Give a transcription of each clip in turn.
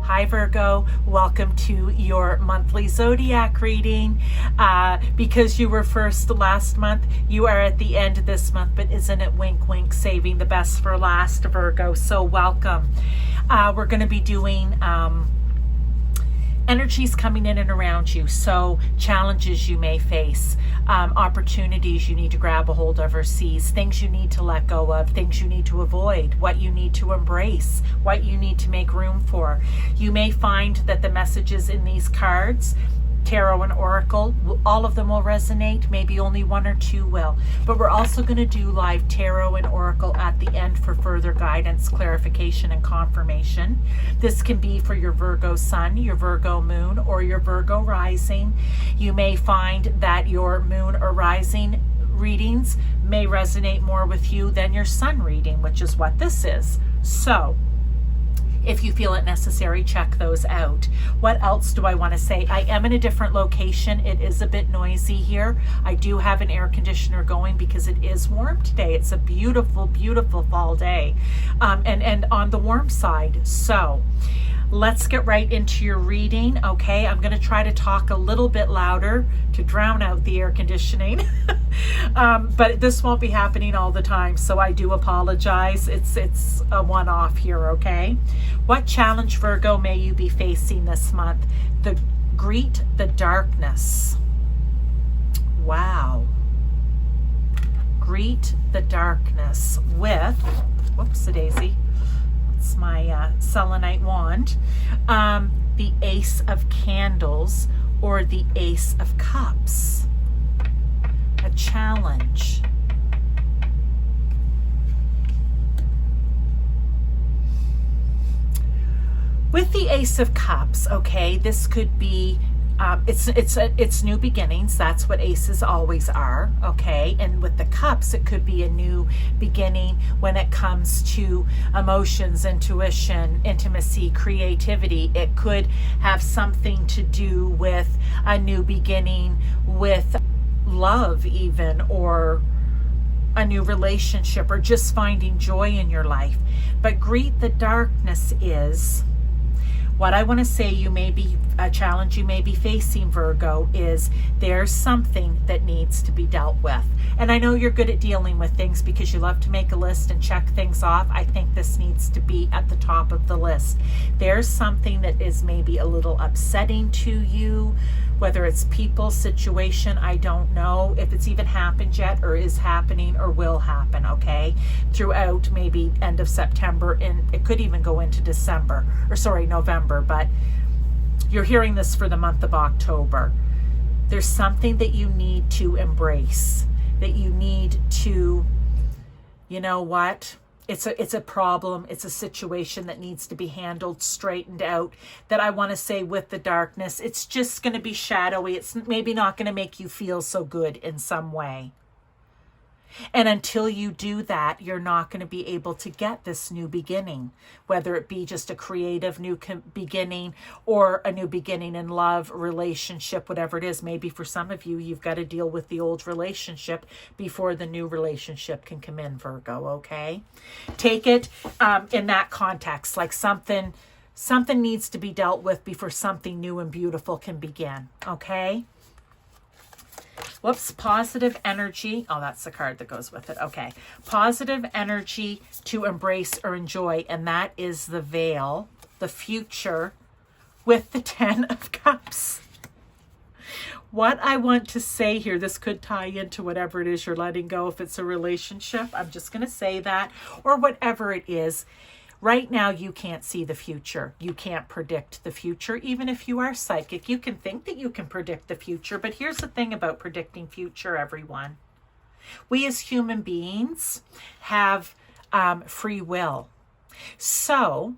Hi Virgo, welcome to your monthly zodiac reading. Because you were first last month, you are at the end of this month, but isn't it wink wink, saving the best for last, Virgo? So welcome. We're going to be doing energies coming in and around you, so challenges you may face, opportunities you need to grab a hold of or seize, things you need to let go of, things you need to avoid, what you need to embrace, what you need to make room for. You may find that the messages in these cards, tarot and oracle, all of them will resonate, maybe only one or two will, but we're also going to do live tarot and oracle at the end for further guidance, clarification, and confirmation. This can be for your Virgo sun, your Virgo moon, or your Virgo rising. You may find that your moon or rising readings may resonate more with you than your sun reading, which is what this is. So if you feel it necessary, check those out. What else do I want to say? I am in a different location. It is a bit noisy here. I do have an air conditioner going because it is warm today. It's a beautiful, beautiful fall day, and on the warm side. So let's get right into your reading, okay? I'm going to try to talk a little bit louder to drown out the air conditioning, but this won't be happening all the time, so I do apologize. It's a one-off here, okay? What challenge, Virgo, may you be facing this month? Greet the darkness. Wow. Greet the darkness with, whoops-a-daisy, it's my selenite wand, the Ace of Candles or the Ace of Cups. A challenge. With the Ace of Cups, okay, this could be it's new beginnings. That's what aces always are, okay? And with the cups, it could be a new beginning when it comes to emotions, intuition, intimacy, creativity. It could have something to do with a new beginning with love even, or a new relationship, or just finding joy in your life. But greet the darkness is what I want to say. You may be a challenge you may be facing, Virgo, is there's something that needs to be dealt with. And I know you're good at dealing with things because you love to make a list and check things off. I think this needs to be at the top of the list. There's something that is maybe a little upsetting to you, whether it's people, situation, I don't know if it's even happened yet or is happening or will happen, okay? Throughout maybe end of September, and it could even go into November, but you're hearing this for the month of October. There's something that you need to embrace, that you need to, you know what? It's a problem. It's a situation that needs to be handled, straightened out. That I want to say with the darkness, it's just going to be shadowy. It's maybe not going to make you feel so good in some way. And until you do that, you're not going to be able to get this new beginning, whether it be just a creative new beginning or a new beginning in love, relationship, whatever it is. Maybe for some of you, you've got to deal with the old relationship before the new relationship can come in, Virgo, okay? Take it in that context, like something needs to be dealt with before something new and beautiful can begin, okay? Whoops, positive energy. Oh, that's the card that goes with it. Okay. Positive energy to embrace or enjoy. And that is the veil, the future, with the 10 of Cups. What I want to say here, this could tie into whatever it is you're letting go. If it's a relationship, I'm just going to say that, or whatever it is. Right now, you can't see the future. You can't predict the future. Even if you are psychic, you can think that you can predict the future. But here's the thing about predicting future, everyone. We as human beings have free will. So,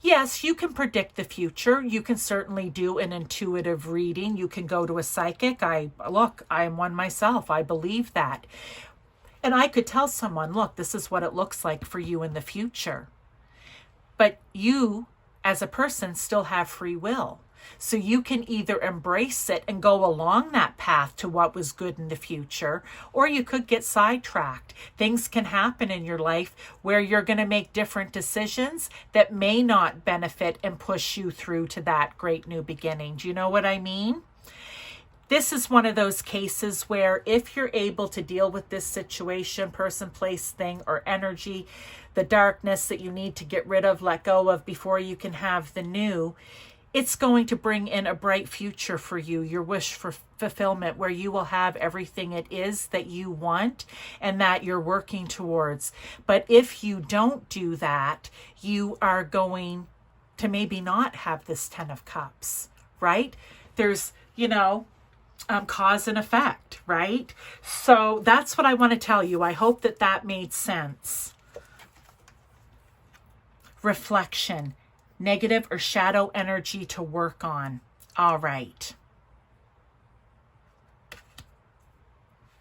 yes, you can predict the future. You can certainly do an intuitive reading. You can go to a psychic. I am one myself. I believe that. And I could tell someone, look, this is what it looks like for you in the future. But you, as a person, still have free will. So you can either embrace it and go along that path to what was good in the future, or you could get sidetracked. Things can happen in your life where you're going to make different decisions that may not benefit and push you through to that great new beginning. Do you know what I mean? This is one of those cases where if you're able to deal with this situation, person, place, thing, or energy, the darkness that you need to get rid of, let go of before you can have the new, it's going to bring in a bright future for you, your wish for fulfillment, where you will have everything it is that you want and that you're working towards. But if you don't do that, you are going to maybe not have this 10 of Cups, right? There's, cause and effect, right? So that's what I want to tell you. I hope that that made sense. Reflection. Negative or shadow energy to work on. All right.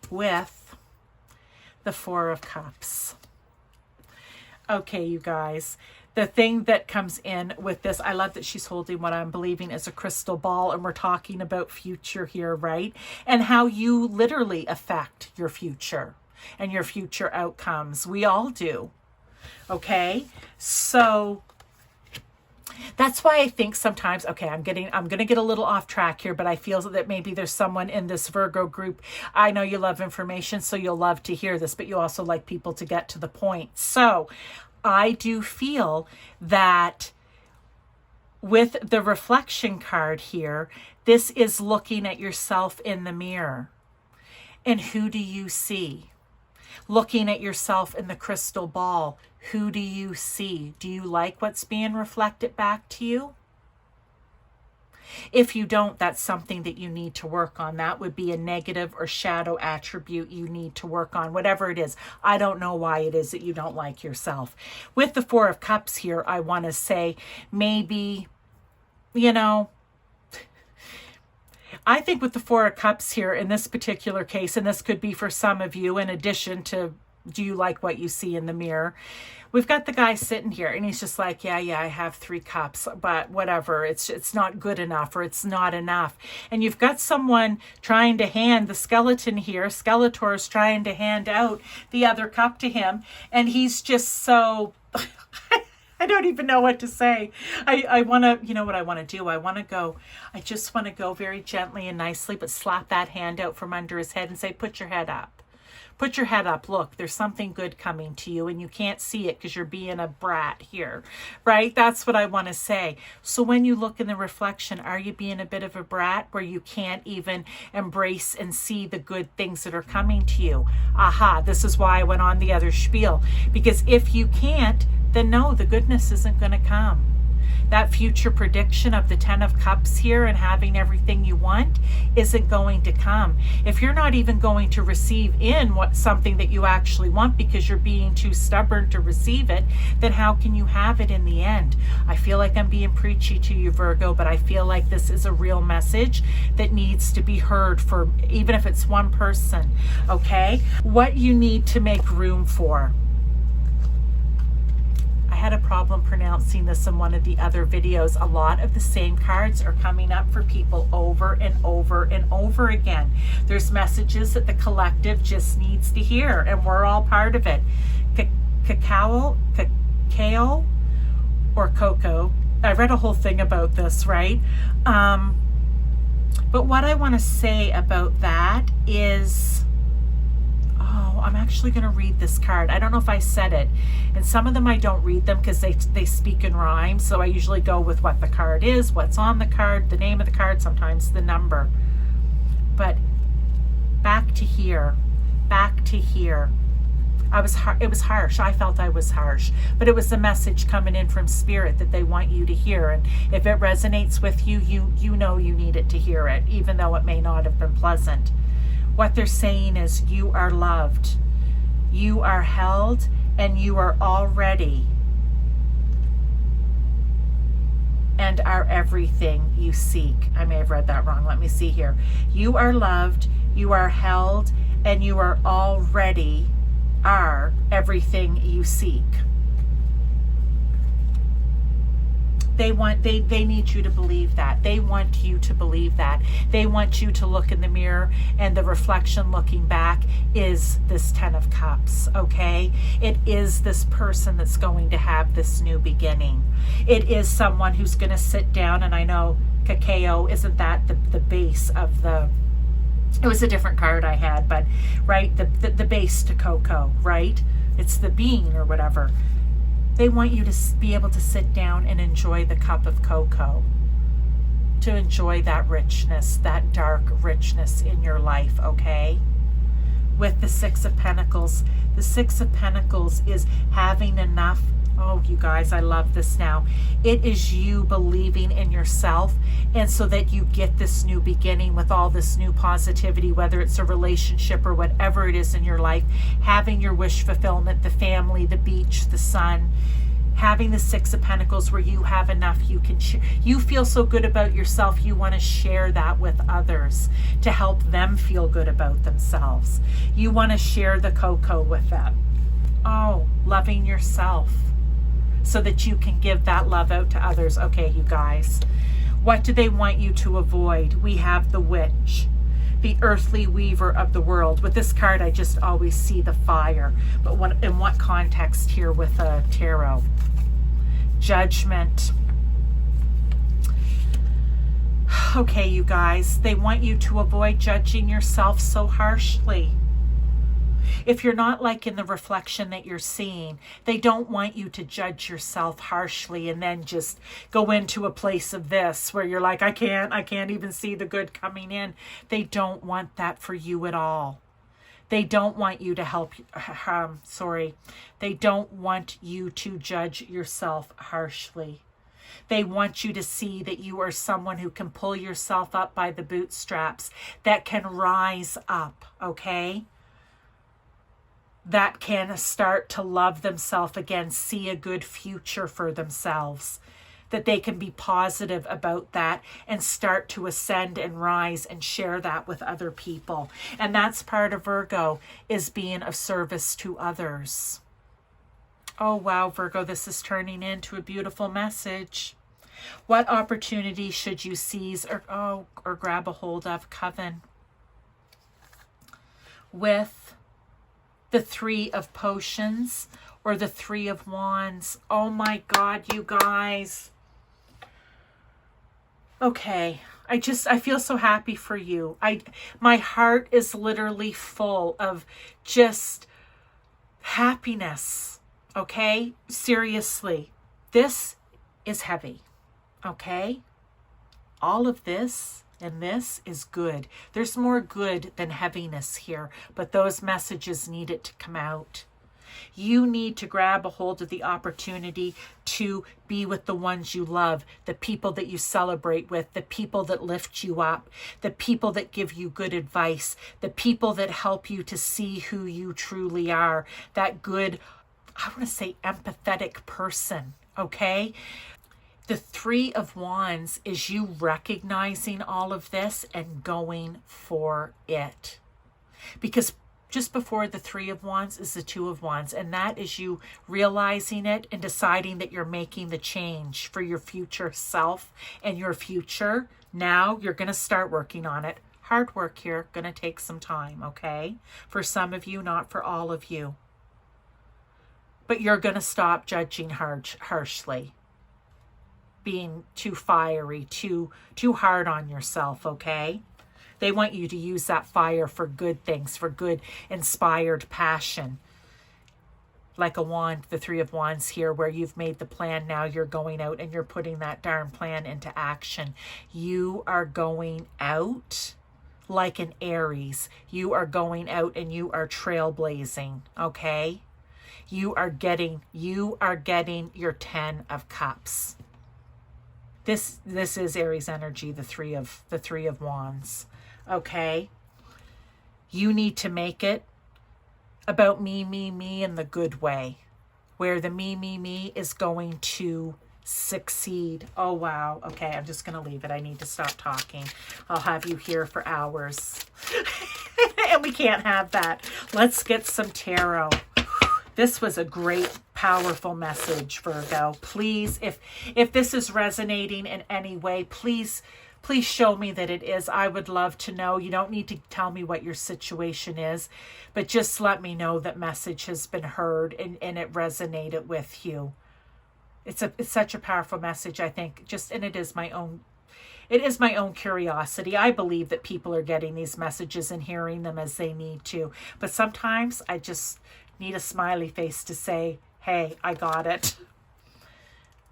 With the Four of Cups. Okay, you guys. The thing that comes in with this, I love that she's holding what I'm believing is a crystal ball, and we're talking about future here, right? And how you literally affect your future and your future outcomes. We all do. Okay? So that's why I think sometimes, okay, I'm going to get a little off track here, but I feel that maybe there's someone in this Virgo group. I know you love information, so you'll love to hear this, but you also like people to get to the point. So I do feel that with the reflection card here, this is looking at yourself in the mirror. And who do you see? Looking at yourself in the crystal ball, who do you see? Do you like what's being reflected back to you? If you don't, that's something that you need to work on. That would be a negative or shadow attribute you need to work on, whatever it is. I don't know why it is that you don't like yourself. With the Four of Cups here, I want to say maybe, I think with the Four of Cups here in this particular case, and this could be for some of you in addition to, do you like what you see in the mirror? We've got the guy sitting here and he's just like, yeah, I have 3 cups, but whatever, it's not good enough, or it's not enough. And you've got someone trying to hand the skeleton here, Skeletor's trying to hand out the other cup to him, and he's just so... I don't even know what to say. I want to, you know what I want to do? I just want to go very gently and nicely, but slap that hand out from under his head and say, put your head up. Put your head up. Look, there's something good coming to you and you can't see it because you're being a brat here, right? That's what I want to say. So when you look in the reflection, are you being a bit of a brat where you can't even embrace and see the good things that are coming to you? Aha, this is why I went on the other spiel. Because if you can't, then no, the goodness isn't going to come. That future prediction of the 10 of Cups here and having everything you want isn't going to come. If you're not even going to receive in something that you actually want because you're being too stubborn to receive it, then how can you have it in the end? I feel like I'm being preachy to you, Virgo, but I feel like this is a real message that needs to be heard for, even if it's one person, okay? What you need to make room for. I had a problem pronouncing this in one of the other videos. A lot of the same cards are coming up for people over and over and over again. There's messages that the collective just needs to hear, and we're all part of it. Cacao, or cocoa. I read a whole thing about this, right? But what I want to say about that is... I'm actually going to read this card. I don't know if I said it. And some of them I don't read them because they speak in rhyme. So I usually go with what the card is, what's on the card, the name of the card, sometimes the number. But back to here. It was harsh. I felt I was harsh. But it was a message coming in from Spirit that they want you to hear. And if it resonates with you, you know you needed to hear it, even though it may not have been pleasant. What they're saying is you are loved, you are held, and you are already and are everything you seek. I may have read that wrong. Let me see here. You are loved, you are held, and you are already everything you seek. They need you to believe that. They want you to believe that. They want you to look in the mirror, and the reflection looking back is this 10 of Cups, okay? It is this person that's going to have this new beginning. It is someone who's going to sit down, and I know cacao, isn't that the base of the, it was a different card I had, but right, the base to cocoa, right? It's the bean or whatever. They want you to be able to sit down and enjoy the cup of cocoa, to enjoy that richness, that dark richness in your life, okay? With the Six of Pentacles, the Six of Pentacles is having enough. Oh, you guys, I love this now. It is you believing in yourself, and so that you get this new beginning with all this new positivity, whether it's a relationship or whatever it is in your life, having your wish fulfillment, the family, the beach, the sun, having the Six of Pentacles where you have enough, you feel so good about yourself, you want to share that with others to help them feel good about themselves. You want to share the cocoa with them. Oh, loving yourself, so that you can give that love out to others. Okay, you guys, what do they want you to avoid? We have the Witch, the earthly weaver of the world. With this card, I just always see the fire. But in what context here with a tarot? Judgment. Okay, you guys, they want you to avoid judging yourself so harshly. If you're not like in the reflection that you're seeing, they don't want you to judge yourself harshly and then just go into a place of this where you're like, I can't even see the good coming in. They don't want that for you at all. They don't want you to they don't want you to judge yourself harshly. They want you to see that you are someone who can pull yourself up by the bootstraps, that can rise up, okay? That can start to love themselves again, see a good future for themselves, that they can be positive about that and start to ascend and rise and share that with other people. And that's part of Virgo, is being of service to others. Oh, wow, Virgo, this is turning into a beautiful message. What opportunity should you seize or grab a hold of, Coven? With the Three of Potions or the Three of Wands. Oh my God, you guys. Okay, I feel so happy for you. My heart is literally full of just happiness. Okay, seriously, this is heavy. Okay, all of this and this is good. There's more good than heaviness here, but those messages needed to come out. You need to grab a hold of the opportunity to be with the ones you love, the people that you celebrate with, the people that lift you up, the people that give you good advice, the people that help you to see who you truly are, that good, I want to say empathetic person, okay? The Three of Wands is you recognizing all of this and going for it. Because just before the Three of Wands is the Two of Wands, and that is you realizing it and deciding that you're making the change for your future self and your future. Now you're going to start working on it. Hard work here, going to take some time, okay? For some of you, not for all of you. But you're going to stop judging harshly. Being too fiery, too hard on yourself, okay? They want you to use that fire for good things, for good inspired passion. Like a wand, the Three of Wands here, where you've made the plan, now you're going out and you're putting that darn plan into action. You are going out like an Aries. You are going out and you are trailblazing, okay? You are getting your 10 of Cups. This is Aries energy, the three of Wands. Okay? You need to make it about me in the good way, where the me is going to succeed. Oh, wow. Okay, I'm just going to leave it. I need to stop talking. I'll have you here for hours. And we can't have that. Let's get some tarot. This was a great, powerful message, Virgo. Please, if this is resonating in any way, please show me that it is. I would love to know. You don't need to tell me what your situation is, but just let me know that message has been heard and it resonated with you. It's such a powerful message, I think. And it is my own curiosity. I believe that people are getting these messages and hearing them as they need to. But sometimes I just need a smiley face to say, hey, I got it.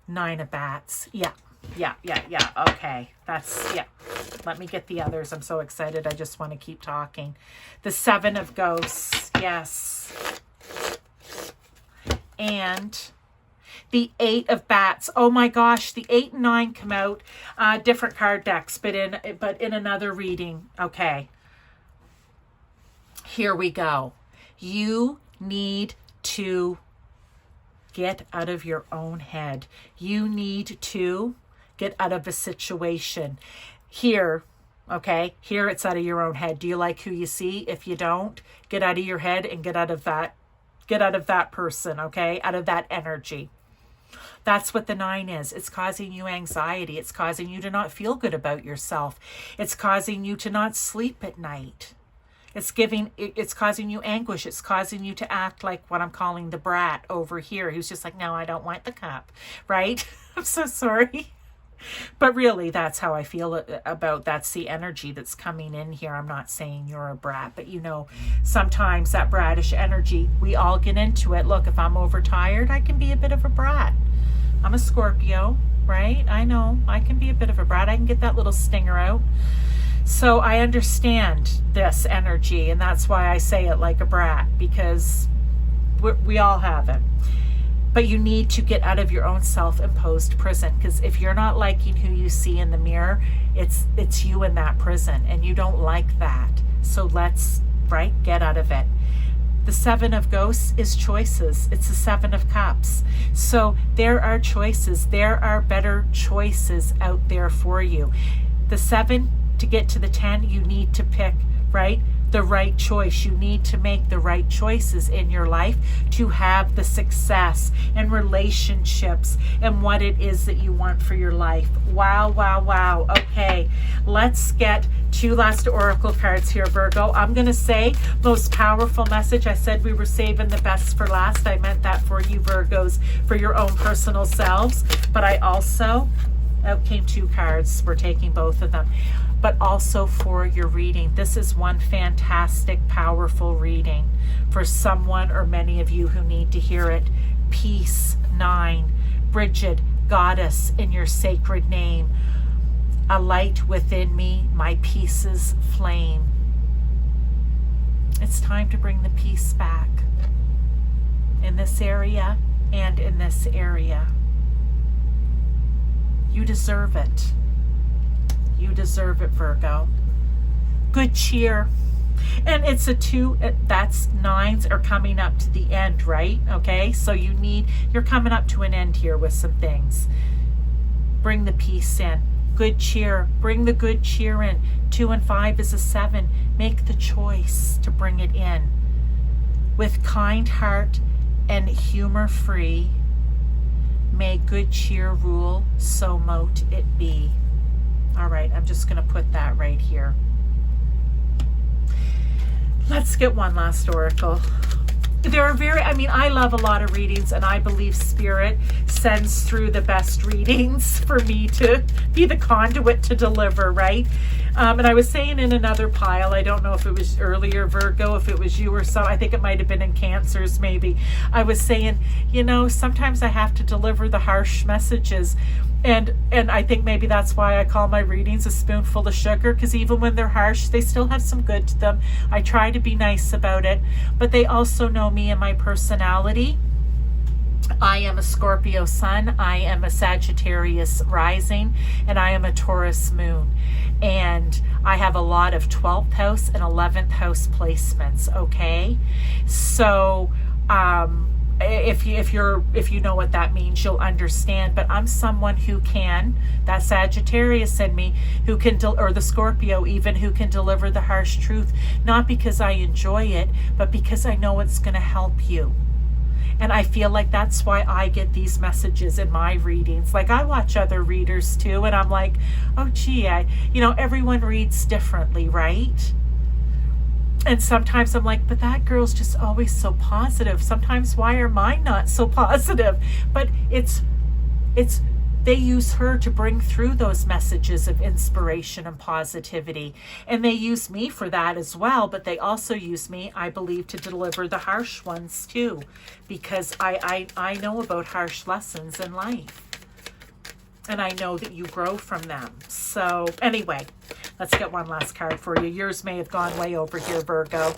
9 of bats. Yeah. Okay. Let me get the others. I'm so excited. I just want to keep talking. The 7 of ghosts. Yes. And the 8 of bats. Oh my gosh, the 8 and 9 come out, different card decks, but in another reading. Okay. Here we go. You need to get out of your own head. You need to get out of a situation. Here, okay, here it's out of your own head. Do you like who you see? If you don't, get out of your head and get out of that person, okay? Out of that energy. That's what the 9 is. It's causing you anxiety. It's causing you to not feel good about yourself. It's causing you to not sleep at night. It's causing you anguish. It's causing you to act like what I'm calling the brat over here, who's just like, no, I don't want the cup, right? I'm so sorry. But really, that's how I feel that's the energy that's coming in here. I'm not saying you're a brat, but sometimes that bratish energy, we all get into it. Look, if I'm overtired, I can be a bit of a brat. I'm a Scorpio, right? I know I can be a bit of a brat. I can get that little stinger out. So I understand this energy, and that's why I say it like a brat, because we all have it. But you need to get out of your own self-imposed prison, because if you're not liking who you see in the mirror, it's you in that prison, and you don't like that. So get out of it. The 7 of ghosts is choices. It's the 7 of cups. So there are choices. There are better choices out there for you. The 7, to get to the 10, you need to pick, the right choice. You need to make the right choices in your life to have the success and relationships and what it is that you want for your life. Wow. Okay, let's get 2 last oracle cards here, Virgo. I'm going to say most powerful message. I said we were saving the best for last. I meant that for you, Virgos, for your own personal selves. But I also, out came 2 cards. We're taking both of them. But also for your reading. This is one fantastic, powerful reading for someone or many of you who need to hear it. Peace, 9. Bridget, goddess in your sacred name. A light within me, my peace's flame. It's time to bring the peace back in this area and in this area. You deserve it. You deserve it, Virgo. Good cheer. And it's a 2, that's 9s are coming up to the end, right? Okay, so you're coming up to an end here with some things. Bring the peace in. Good cheer. Bring the good cheer in. 2 and 5 is a 7. Make the choice to bring it in. With kind heart and humor free, may good cheer rule, so mote it be. All right, I'm just going to put that right here. Let's get one last oracle. I love a lot of readings, and I believe Spirit sends through the best readings for me to be the conduit to deliver, right? And I was saying in another pile, I don't know if it was earlier, Virgo, if it was you or so, I think it might have been in Cancers maybe. I was saying, sometimes I have to deliver the harsh messages. And I think maybe that's why I call my readings a spoonful of sugar, because even when they're harsh, they still have some good to them. I try to be nice about it, but they also know me and my personality. I am a Scorpio sun, I am a Sagittarius rising, and I am a Taurus moon. And I have a lot of 12th house and 11th house placements, okay? So, if you know what that means, you'll understand. But I'm someone who can, that Sagittarius in me, who can, or the Scorpio even, who can deliver the harsh truth, not because I enjoy it, but because I know it's going to help you. And I feel like that's why I get these messages in my readings. Like, I watch other readers too, and I'm like, oh gee, everyone reads differently, right? And sometimes I'm like, but that girl's just always so positive. Sometimes why are mine not so positive? But it's they use her to bring through those messages of inspiration and positivity. And they use me for that as well, but they also use me, I believe, to deliver the harsh ones too, because I know about harsh lessons in life. And I know that you grow from them. So anyway, let's get one last card for you. Yours may have gone way over here, Virgo.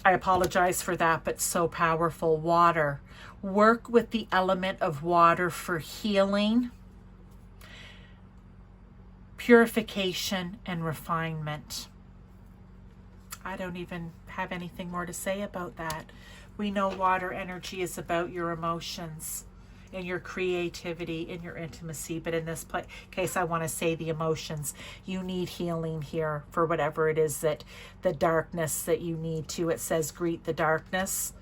I apologize for that, but so powerful. Water. Work with the element of water for healing, purification, and refinement. I don't even have anything more to say about that. We know water energy is about your emotions and your creativity and your intimacy, but in this case, I want to say the emotions. You need healing here for whatever it is that the darkness that you need to. It says greet the darkness.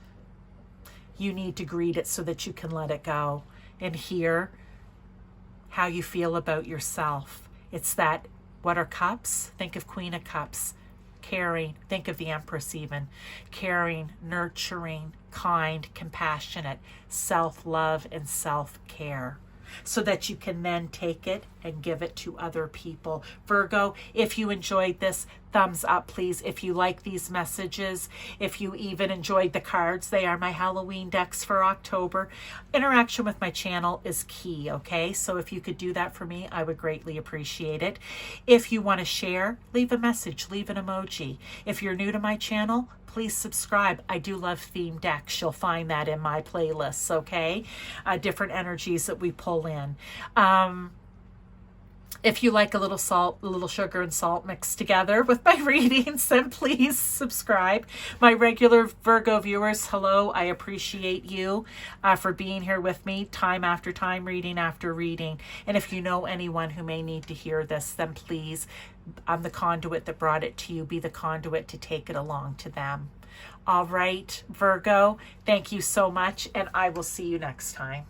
You need to greet it so that you can let it go and hear how you feel about yourself. It's that, what are cups? Think of Queen of Cups. Caring, think of the Empress even. Caring, nurturing, kind, compassionate, self-love, and self-care. So that you can then take it and give it to other people. Virgo, if you enjoyed this, thumbs up, please. If you like these messages, if you even enjoyed the cards, they are my Halloween decks for October. Interaction with my channel is key, okay? So if you could do that for me, I would greatly appreciate it. If you want to share, leave a message, leave an emoji. If you're new to my channel, please subscribe. I do love theme decks. You'll find that in my playlists, okay? Different energies that we pull in. If you like a little salt, a little sugar and salt mixed together with my readings, then please subscribe. My regular Virgo viewers, hello. I appreciate you for being here with me time after time, reading after reading. And if you know anyone who may need to hear this, then please, I'm the conduit that brought it to you. Be the conduit to take it along to them. All right, Virgo, thank you so much, and I will see you next time.